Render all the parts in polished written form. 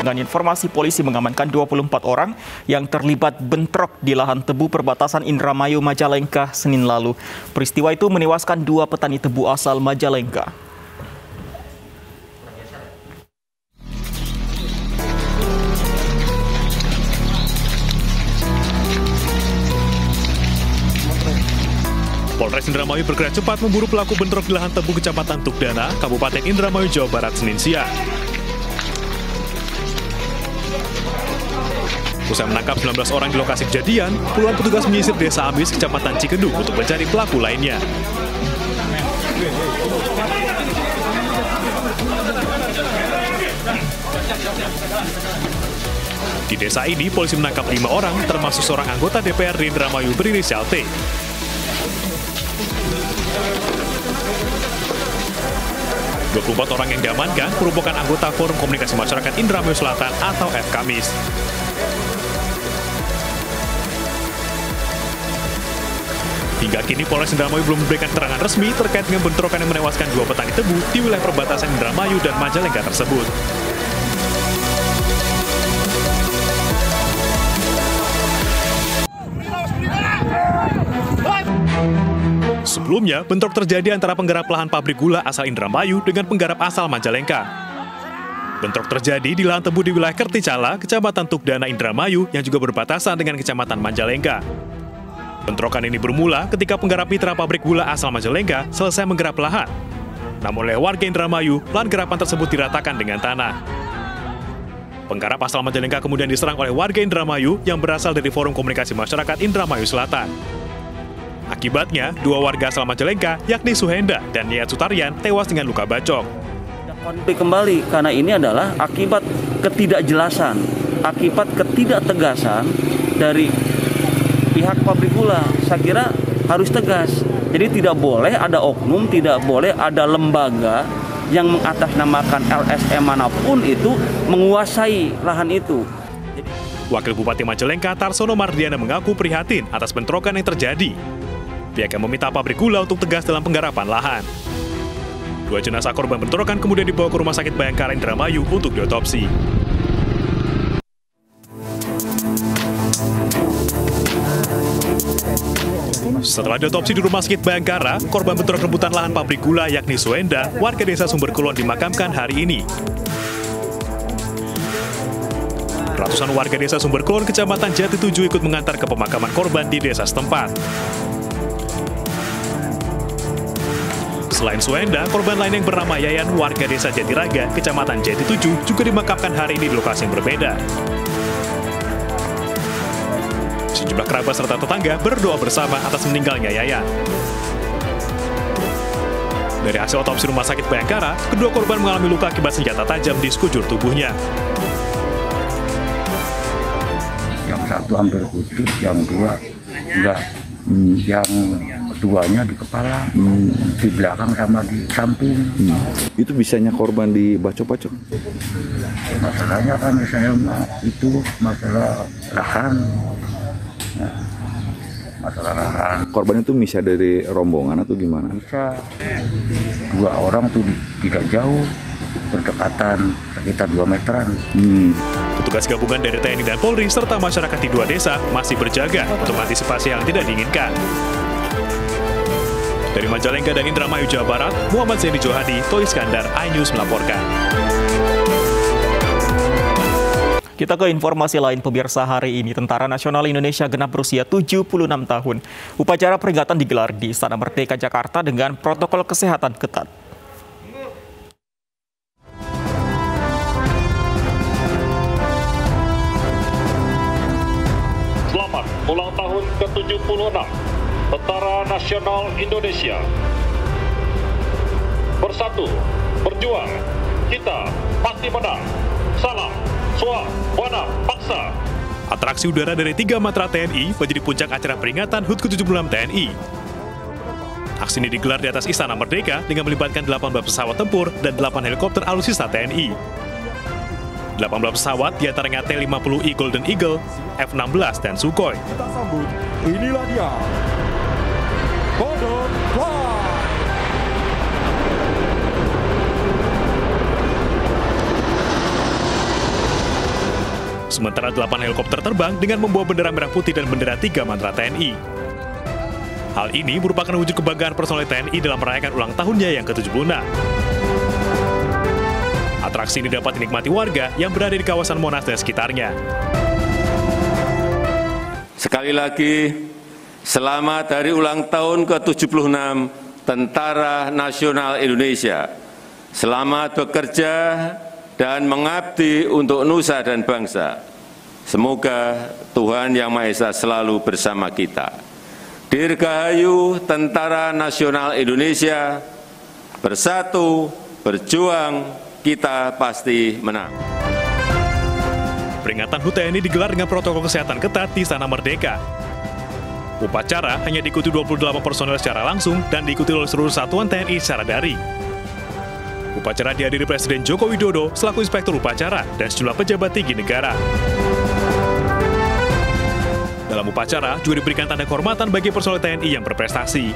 Dengan informasi, polisi mengamankan 24 orang yang terlibat bentrok di lahan tebu perbatasan Indramayu Majalengka Senin lalu. Peristiwa itu menewaskan 2 petani tebu asal Majalengka. Polres Indramayu bergerak cepat memburu pelaku bentrok di lahan tebu Kecamatan Tukdana, Kabupaten Indramayu, Jawa Barat, Senin siang. Usai menangkap 19 orang di lokasi kejadian, puluhan petugas menyisir Desa Ambis, Kecamatan Cikedung untuk mencari pelaku lainnya. Di desa ini, polisi menangkap 5 orang, termasuk seorang anggota DPRD Indramayu berinisial T. Empat orang yang diamankan merupakan anggota Forum Komunikasi Masyarakat Indramayu Selatan atau FKMIS. Hingga kini Polres Indramayu belum memberikan keterangan resmi terkait dengan bentrokan yang menewaskan 2 petani tebu di wilayah perbatasan Indramayu dan Majalengka tersebut. Sebelumnya, bentrok terjadi antara penggarap lahan pabrik gula asal Indramayu dengan penggarap asal Majalengka. Bentrok terjadi di lahan tebu di wilayah Kerticala, Kecamatan Tukdana, Indramayu, yang juga berbatasan dengan Kecamatan Majalengka. Bentrokan ini bermula ketika penggarap mitra pabrik gula asal Majalengka selesai menggarap lahan. Namun oleh warga Indramayu, lahan garapan tersebut diratakan dengan tanah. Penggarap asal Majalengka kemudian diserang oleh warga Indramayu yang berasal dari Forum Komunikasi Masyarakat Indramayu Selatan. Akibatnya, 2 warga asal Majalengka, yakni Suhenda dan Niat Sutarian, tewas dengan luka bacok. Konflik kembali karena ini adalah akibat ketidakjelasan, akibat ketidaktegasan dari pihak pabrik gula. Saya kira harus tegas. Jadi tidak boleh ada oknum, tidak boleh ada lembaga yang mengatasnamakan LSM manapun itu menguasai lahan itu. Wakil Bupati Majalengka Tarsono Mardiana mengaku prihatin atas bentrokan yang terjadi. Pihaknya meminta pabrik gula untuk tegas dalam penggarapan lahan. 2 jenazah korban bentrokan kemudian dibawa ke Rumah Sakit Bayangkara Indramayu untuk diotopsi. Setelah diotopsi di Rumah Sakit Bayangkara, korban bentrok rebutan lahan pabrik gula yakni Suenda, warga desa Sumberkulon, dimakamkan hari ini. Ratusan warga desa Sumberkulon, Kecamatan Jati 7 ikut mengantar ke pemakaman korban di desa setempat. Selain Suenda, korban lain yang bernama Yayan, warga desa Jatiraga, Kecamatan Jati 7, juga dimakamkan hari ini di lokasi yang berbeda. Sejumlah kerabat serta tetangga berdoa bersama atas meninggalnya Yayan. Dari hasil otopsi Rumah Sakit Bayangkara, kedua korban mengalami luka akibat senjata tajam di sekujur tubuhnya. Yang satu hampir putus, yang 2 enggak, yang keduanya di kepala, di belakang sama di samping. Itu bisanya korban dibacok-bacok? Masalahnya kan saya itu masalah lahan. Nah, masalah lahan. Korban itu bisa dari rombongan atau gimana? Bisa 2 orang tuh tidak jauh, berdekatan sekitar 2 meteran. Petugas gabungan dari TNI dan Polri serta masyarakat di 2 desa masih berjaga untuk mengantisipasi yang tidak diinginkan. Dari Majalengka dan Indramayu, Jawa Barat, Muhammad Zaini Johadi, Toy Iskandar, iNews melaporkan. Kita ke informasi lain, pemirsa. Hari ini Tentara Nasional Indonesia genap berusia 76 tahun. Upacara peringatan digelar di Istana Merdeka Jakarta dengan protokol kesehatan ketat. Selamat ulang tahun ke-76 Tentara Nasional Indonesia. Bersatu, berjuang, kita pasti menang. Salam, Swabwana Paksa. Atraksi udara dari 3 matra TNI menjadi puncak acara peringatan HUT ke-76 TNI. Aksi ini digelar di atas Istana Merdeka dengan melibatkan 18 pesawat tempur dan 8 helikopter alutsista TNI. 18 pesawat diantaranya T-50I Golden Eagle, F-16, dan Sukhoi. Kita sambut, inilah dia, Kode Fly. Sementara 8 helikopter terbang dengan membawa bendera merah putih dan bendera 3 matra TNI. Hal ini merupakan wujud kebanggaan personel TNI dalam merayakan ulang tahunnya yang ke-76. Atraksi ini dapat dinikmati warga yang berada di kawasan Monas dan sekitarnya. Sekali lagi, selamat hari ulang tahun ke-76 Tentara Nasional Indonesia. Selamat bekerja dan mengabdi untuk nusa dan bangsa. Semoga Tuhan Yang Maha Esa selalu bersama kita. Dirgahayu Tentara Nasional Indonesia, bersatu, berjuang, kita pasti menang. Peringatan HUT TNI digelar dengan protokol kesehatan ketat di Istana Merdeka. Upacara hanya diikuti 28 personel secara langsung dan diikuti oleh seluruh satuan TNI secara daring. Upacara dihadiri Presiden Joko Widodo selaku Inspektur Upacara dan sejumlah pejabat tinggi negara. Dalam upacara juga diberikan tanda kehormatan bagi personel TNI yang berprestasi.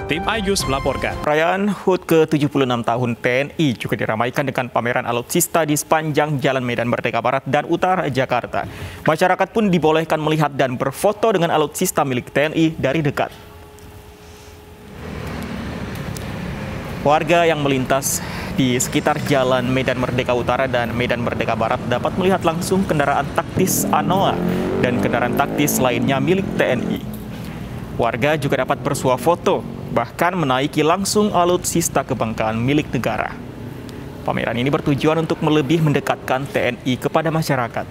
Tim Ayus melaporkan. Perayaan HUT ke-76 tahun TNI juga diramaikan dengan pameran alutsista di sepanjang Jalan Medan Merdeka Barat dan Utara Jakarta. Masyarakat pun dibolehkan melihat dan berfoto dengan alutsista milik TNI dari dekat. Warga yang melintas di sekitar Jalan Medan Merdeka Utara dan Medan Merdeka Barat dapat melihat langsung kendaraan taktis ANOA dan kendaraan taktis lainnya milik TNI. Warga juga dapat bersuah foto, bahkan menaiki langsung alutsista kebanggaan milik negara. Pameran ini bertujuan untuk lebih mendekatkan TNI kepada masyarakat.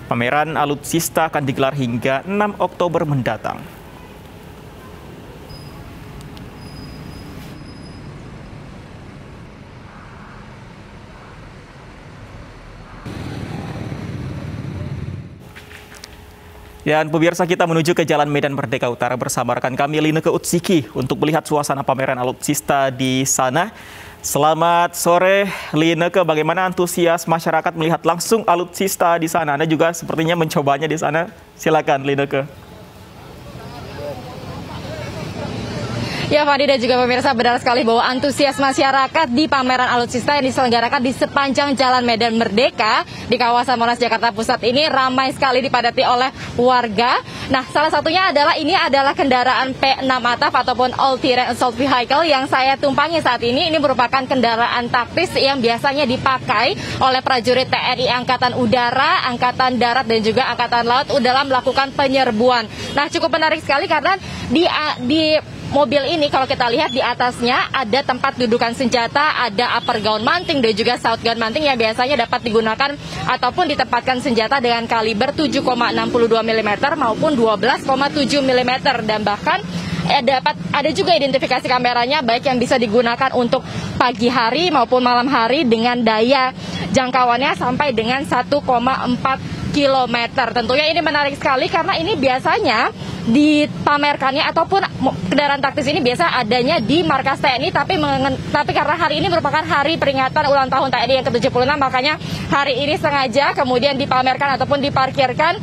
Pameran alutsista akan digelar hingga 6 Oktober mendatang. Dan pemirsa, kita menuju ke Jalan Medan Merdeka Utara bersama rekan kami Lineke Utsiki untuk melihat suasana pameran alutsista di sana. Selamat sore Lineke, bagaimana antusias masyarakat melihat langsung alutsista di sana? Anda juga sepertinya mencobanya di sana. Silakan Lineke. Ya, Fadi dan juga pemirsa, benar sekali bahwa antusias masyarakat di pameran alutsista yang diselenggarakan di sepanjang Jalan Medan Merdeka di kawasan Monas, Jakarta Pusat ini ramai sekali dipadati oleh warga. Nah, salah satunya adalah kendaraan P6 Ataf ataupun All Terrain Assault Vehicle yang saya tumpangi saat ini. Ini merupakan kendaraan taktis yang biasanya dipakai oleh prajurit TNI Angkatan Udara, Angkatan Darat dan juga Angkatan Laut dalam melakukan penyerbuan. Nah, cukup menarik sekali karena di mobil ini kalau kita lihat di atasnya ada tempat dudukan senjata, ada upper gun mounting dan juga south gun mounting yang biasanya dapat digunakan ataupun ditempatkan senjata dengan kaliber 7,62 mm maupun 12,7 mm dan bahkan ada juga identifikasi kameranya baik yang bisa digunakan untuk pagi hari maupun malam hari dengan daya jangkauannya sampai dengan 1,4 km. Tentunya ini menarik sekali karena ini biasanya dipamerkannya ataupun kendaraan taktis ini biasa adanya di markas TNI tapi karena hari ini merupakan hari peringatan ulang tahun TNI yang ke-76 makanya hari ini sengaja kemudian dipamerkan ataupun diparkirkan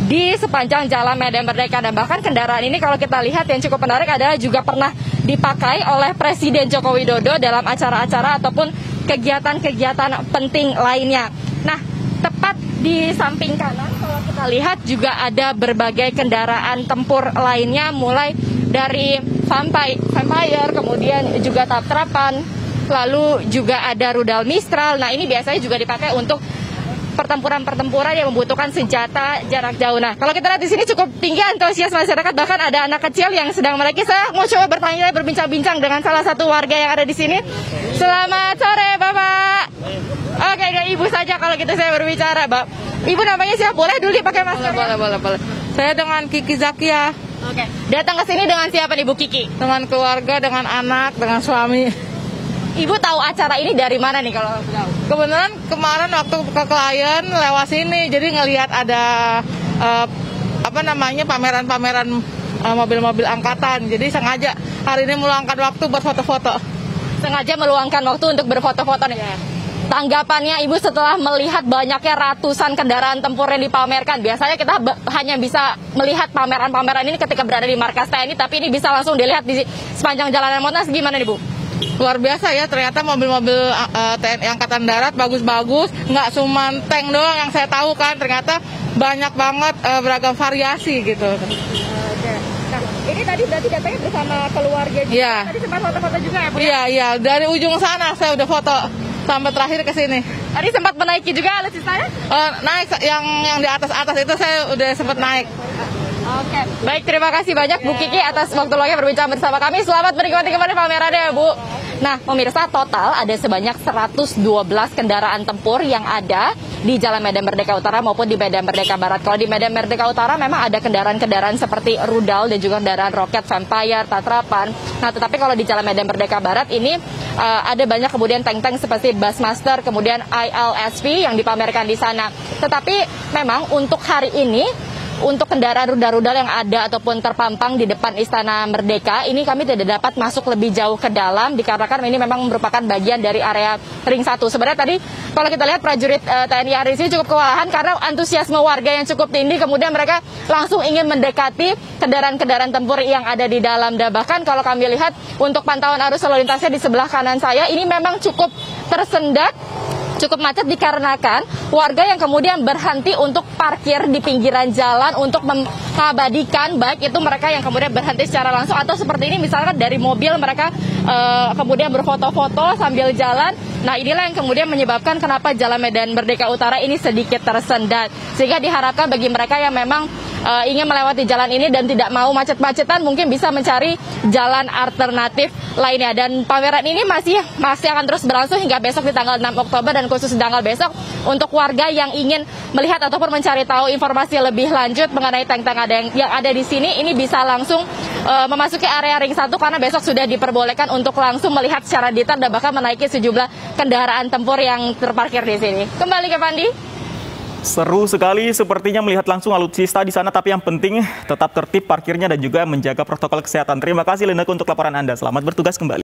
di sepanjang Jalan Medan Merdeka. Dan bahkan kendaraan ini kalau kita lihat yang cukup menarik adalah juga pernah dipakai oleh Presiden Joko Widodo dalam acara-acara ataupun kegiatan-kegiatan penting lainnya. Nah, tepat di samping kanan kalau kita lihat juga ada berbagai kendaraan tempur lainnya mulai dari Vampire, kemudian juga Trap-Trapan, lalu juga ada rudal Mistral. Nah, ini biasanya juga dipakai untuk pertempuran yang membutuhkan senjata jarak jauh. Nah, kalau kita lihat di sini cukup tinggi antusias masyarakat, bahkan ada anak kecil yang sedang menaiki. Saya mau coba berbincang-bincang dengan salah satu warga yang ada di sini. Selamat sore, Bapak. Oke, Ibu saja kalau gitu saya berbicara, Mbak. Ibu namanya siapa? Boleh dulu pakai masker? Boleh. Saya dengan Kiki Zakia. Oke. Datang ke sini dengan siapa nih, Bu Kiki? Dengan keluarga, dengan anak, dengan suami. Ibu tahu acara ini dari mana nih kalau tahu? Kebetulan kemarin waktu ke klien lewat sini, jadi ngelihat ada pameran-pameran mobil-mobil angkatan. Jadi sengaja hari ini meluangkan waktu buat foto-foto. Sengaja meluangkan waktu untuk berfoto-foto nih. Ya. Tanggapannya Ibu setelah melihat banyaknya ratusan kendaraan tempur yang dipamerkan. Biasanya kita hanya bisa melihat pameran-pameran ini ketika berada di markas TNI, tapi ini bisa langsung dilihat di sepanjang Jalanan Monas. Gimana nih, Bu? luar biasa ya, ternyata mobil-mobil TNI Angkatan Darat bagus-bagus, nggak cuma tank doang yang saya tahu kan, ternyata banyak banget beragam variasi gitu. Oke. Nah, ini tadi berarti datanya bersama keluarga juga. Iya. Tadi sempat foto-foto juga ya, Bu? Iya, dari ujung sana saya udah foto sampai terakhir ke sini. Tadi sempat menaiki juga alutsistanya? Naik yang di atas itu saya udah sempat naik. Oke, baik, terima kasih banyak Bu Kiki atas waktu luangnya berbincang bersama kami. Selamat menikmati kembali pamerannya, Bu. Nah, pemirsa, total ada sebanyak 112 kendaraan tempur yang ada di Jalan Medan Merdeka Utara maupun di Medan Merdeka Barat. Kalau di Medan Merdeka Utara memang ada kendaraan-kendaraan seperti rudal dan juga kendaraan roket Vampire, Tatrapan. Nah, tetapi kalau di Jalan Medan Merdeka Barat ini ada banyak kemudian tank-tank seperti Bassmaster, kemudian ILSP yang dipamerkan di sana. Tetapi memang untuk hari ini, untuk kendaraan rudal-rudal yang ada ataupun terpampang di depan Istana Merdeka, ini kami tidak dapat masuk lebih jauh ke dalam dikarenakan ini memang merupakan bagian dari area ring 1. Sebenarnya tadi kalau kita lihat prajurit TNI ARI sini cukup kewalahan karena antusiasme warga yang cukup tinggi, kemudian mereka langsung ingin mendekati kendaraan-kendaraan tempur yang ada di dalam. Dan bahkan kalau kami lihat untuk pantauan arus lalu lintasnya di sebelah kanan saya, ini memang cukup tersendat, cukup macet dikarenakan warga yang kemudian berhenti untuk parkir di pinggiran jalan untuk mengabadikan, baik itu mereka yang kemudian berhenti secara langsung atau seperti ini misalkan dari mobil mereka kemudian berfoto-foto sambil jalan. Nah, inilah yang kemudian menyebabkan kenapa Jalan Medan Merdeka Utara ini sedikit tersendat, sehingga diharapkan bagi mereka yang memang ingin melewati jalan ini dan tidak mau macet-macetan mungkin bisa mencari jalan alternatif lainnya. Dan pameran ini masih akan terus berlangsung hingga besok di tanggal 6 Oktober dan khusus di tanggal besok untuk warga yang ingin melihat ataupun mencari tahu informasi lebih lanjut mengenai tank-tank yang ada di sini, ini bisa langsung memasuki area ring 1 karena besok sudah diperbolehkan untuk langsung melihat secara detail dan bahkan menaiki sejumlah kendaraan tempur yang terparkir di sini. Kembali ke Pandi. Seru sekali sepertinya melihat langsung alutsista di sana, tapi yang penting tetap tertib parkirnya dan juga menjaga protokol kesehatan. Terima kasih Linda untuk laporan Anda. Selamat bertugas kembali.